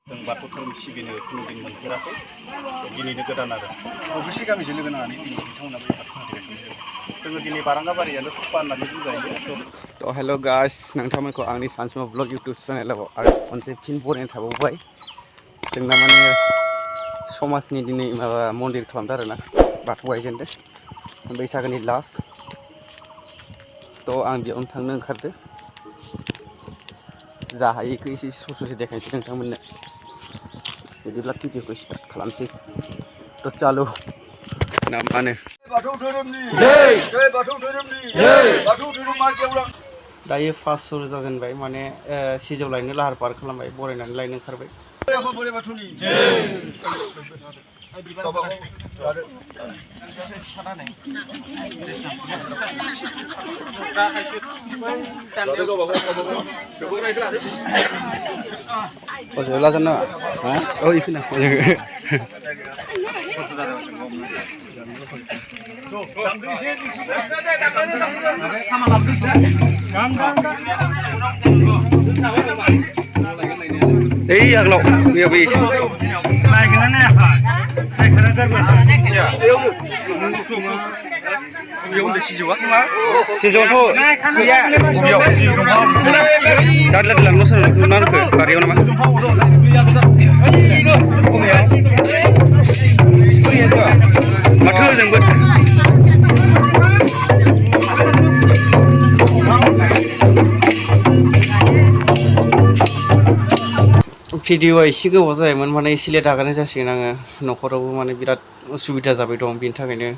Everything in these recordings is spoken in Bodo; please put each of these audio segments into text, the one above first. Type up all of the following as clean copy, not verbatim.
जों बाथौ धोरोम सिबिनो खुनुदिन मोनफेराखै दिनैनो गोदान आरो अबेसे गामिजों लोगो नांनानै दिनै बिथांमोना बे बाथौ फालिगासिनो जोङो दिनै बारांगाबारियानो थुप्पा होननानै बुंजायो। तो हेल' गाइस नोंथांमोनखौ आंनि सानसुमा ब्लग इउटुब चेनेलाव आरो खनसे फिन बरायनाय थाबावबाय। जोंना माने समाजनि दिनै माबा मन्दिर खालामदों आरोना बाथौ गायजेनदों बैसागोनि लास्ट। तो आं बेयावनो थांनो ओंखारदों जा हायोखौ एसे ससे देखायनोसै नोंथांमोननो। बिदिब्ला भिडिअखौ स्टार्ट खालामसै। तो चालु ना मा होनो बाथौ धोरोमनि जै जै बाथौ धोरोमनि जै बाथौ धोरोमा गेवलां। दायो फार्स्ट सुरु जाजेनबाय माने सिजौ लायनो लाहार फाहार खालामबाय बरायनानै लायनो ओंखारबाय। बोराइ बाथौनि जै आगोलाव बेयाव एसे सिजौआथ' गैया नांगौ बारियाव नामा माथो होजोंबो भिडिअआ एसे गोबाव जायोमोन माने एसे लेट आगारनाय जासिगोन आङो न'खरावबो माने बिराद उसुबिदा जाबाय दं बिनि थाखायनो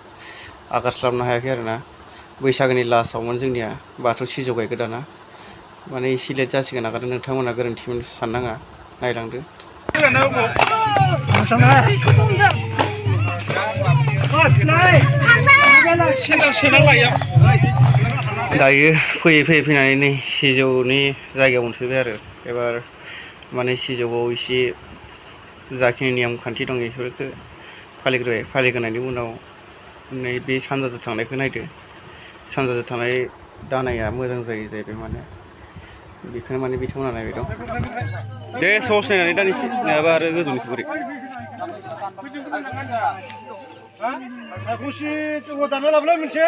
आगारस्लाबनो हायाखै आरोना। बैसागोनि लास्टआवमोन जोंनिया बाथौ सिजौ गायगोदाना माने एसे लेट जासिगोन आगारनो। नोंथांमोना गोरोन्थि साननाङा नायलांदो। दायो फैयै फैयै फैनानै नै सिजौनि जायगायाव मोनफैबाय आरो एबार माने सिजौआव एसे जाखिनि नियम खान्थि दं बेफोरखौ फालिग्रोबाय। फालिग्रोनायनि उनाव नै बे सानजाजों थांनायखौ नायदो। सानजाजों थानाय दानाया मोजां जायो जाहैबाय माने बेखौनो माने बिथांमोना नायबाय दं। दे सस नायनानै दानैसो नङाबा आरो गोजौनिखौ बोरै दाना लाबोलाय मोनसे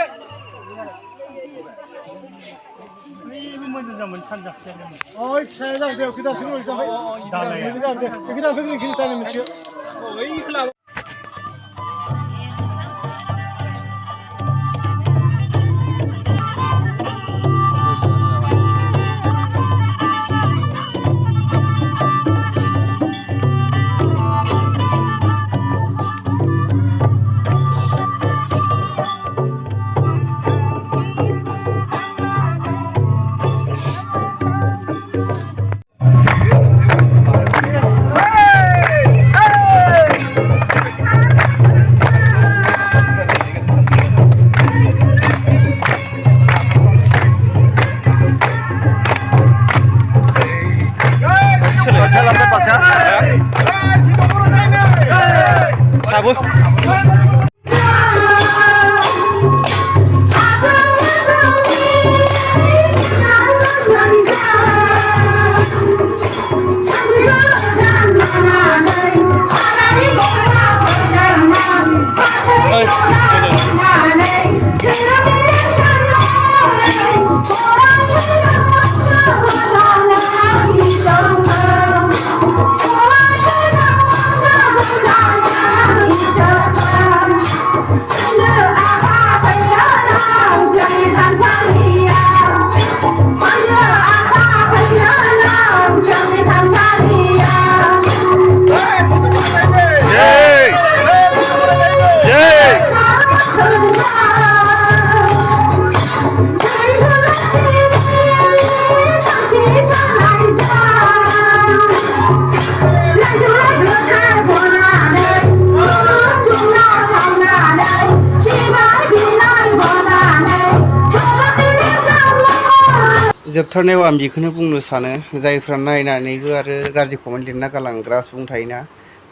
जोबथारनायाव आं बेखौनो बुंनो सानो जायफ्रा नायनानैबो आरो गाज्रि कमेन्ट लिरना गालांग्रा सुबुं थायोना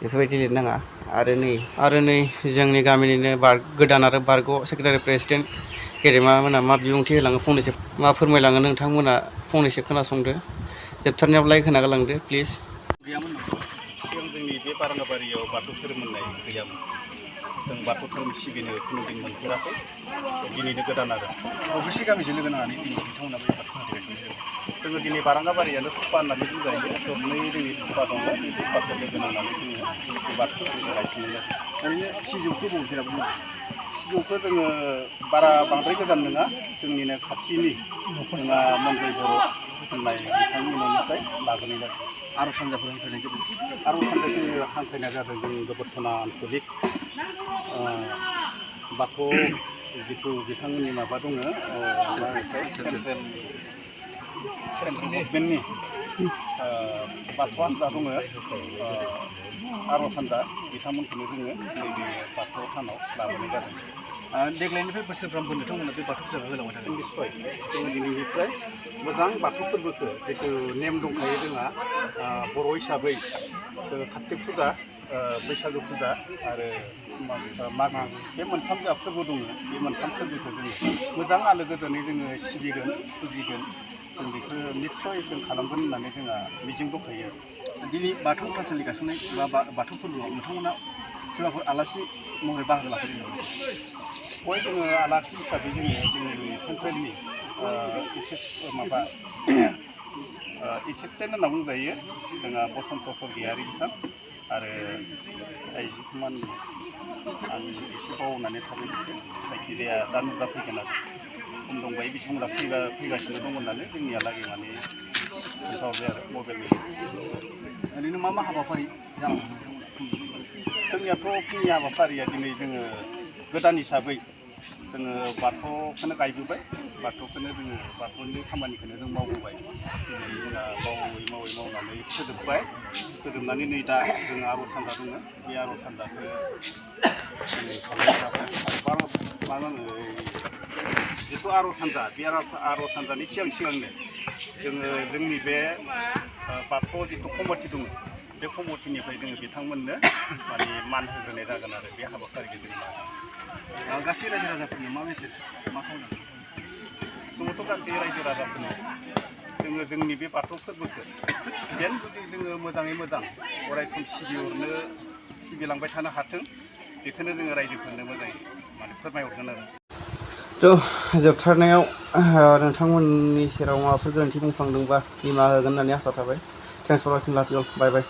बेफोरबायदि लिरनाङा। आरो नै जोंनि गामिनिनो गोदान आरो बारग' सेक्रेटारि प्रेसिडेन्ट गेदेमा मोना मा बिबुंथि होलाङो फंनैसो मा फोरमायलाङो नोंथांमोना फंनैसो खोनासंदो। जोबथारनायाव लाइक होना गालांदो प्लिज। गैयामोन बारंगाबारियाव बाथौ धोरोम होननाय गैयामोन। जों बाथौ धोरोम सिबिनो कुनुदिन मोनफेराखै। दिनैनो गोदान आरो अबेसे गामिजों लोगो नांनानै दिनै बिथांमोना बे बाथौ फालिगासिनो दङ। जोङो दिनै बारंगाबारियानो सुखा होननानै बुंजायो। दरनै जोंनि सुखा दङ। बे सुखाखौ लोगो नांनानै जोङो बे बाथौ धोरोमखौ गायसननाय जादों। ओरैनो सिजौखौ बबेसे होनना बुङो? सिजौखौ जोङो बारा बांद्राय गोजान नङा, जोंनिनो खाथिनि जोंहा मन्दै बर' होननाय बिथांनि न'निफ्राय लाबोनाय जादों। आर'ज हान्जाफोर हांख्रायनाय जादों। आर'ज हान्जा जोङो हांख्रायनाय जादों जों गोबोरथना आन्चलिक बाथौ जिथु बिथांमोननि माबा दङ सेन्ट्रेल गभर्नमेन्टनि बाथौ हान्जा दङ, आर'ज हान्जा बिथांमोनखौनो जोङो नैबे बाथौ थानाव लाबोनाय जादों। देग्लायनिफ्राय बोसोरफ्रोमबो नोंथांमोना बे बाथौ फुजाखौ होलांबाय थागोन निस्सय। जोङो दिनैनिफ्राय मोजां बाथौ फोरबोखौ जिथु नेम दंखायो जोंहा बर' हिसाबै कार्तिक फुजा, बैसागु फुजा आरो मागो, बे मोनथाम जा फोरबो दङ। बे मोनथाम फोरबोखौ जोङो मोजां आलो गोजोनै जोङो सिबिगोन, फुजिगोन। जों बेखौ निस्सय जों खालामगोन होननानै जोंहा मिजिं दंखायो। दिनै बाथौ थानसालि गायसननाय बा बाथौ फोरबोआव नोंथांमोना सोरबाफोर आलासि महरै बाहागो लाफैदों नामा? बय जोङो आलासि हिसाबै जोंनि सेन्ट्रेलनि माबा एसिसटेन्ट होनना बुंजायो जोंहा बसन्त सरगियारि बिथां आरो आइजिकुमान आं एसे बावनानै थाबाय जायखिजाया दा नुजा फैगोन आरो सम दंबायो बिथांमोना फैगासिनो दं होननानै जोंनियालागै माने खोन्थाहरबाय आरो मबाइलनि। ओरैनो मा हाबाफारि जानांगौ जोंनियाथ' फुंनि हाबाफारिया दिनै जोङो गोदान हिसाबै जोङो बाथौखौनो गायबोबाय, बाथौखौनो जोङो बाथौनि खामानिखौनो जों मावबोबाय। दिनै जोंहा मावै मावनानै फोजोबबाय। फोजोबनानै नै दा जोङो आर'ज हान्जा दङ। बे आर'ज हान्जाखौ दिनै खालामबाय। मा होनो जिथु आर'ज हान्जा, बे आर'ज हान्जानि सिगांनो जोङो जोंनि बे बाथौ जिथु कमिटि दङ, बे कमिटिनिफ्राय जोङो बिथांमोननो माने मान होग्रोनाय जागोन आरो बे हाबाफारिखौ जों लागोन। गासै रायजो राजाफोरनो मा मेसेज मा खालामनांगोन? जोंथ' गासै रायजो राजाफोरनो जोङो जोंनि बे बाथौ फोरबोखौ जेन जुदि जोङो मोजाङै मोजां अरायसम सिबिलांबाय थानो हाथों, बेखौनो जोङो रायजोफोरनो मोजाङै माने फोरमायहरगोन आरो। थ' जोबथारनायाव नोंथांमोननि सेराव माबाफोर गोरोन्थि बुंफ्लांदोंबा निमाहा होगोन होननानै आसा थाबाय। थेंक्स फर वाचिं, लाभ इउ अल, बाय बाय।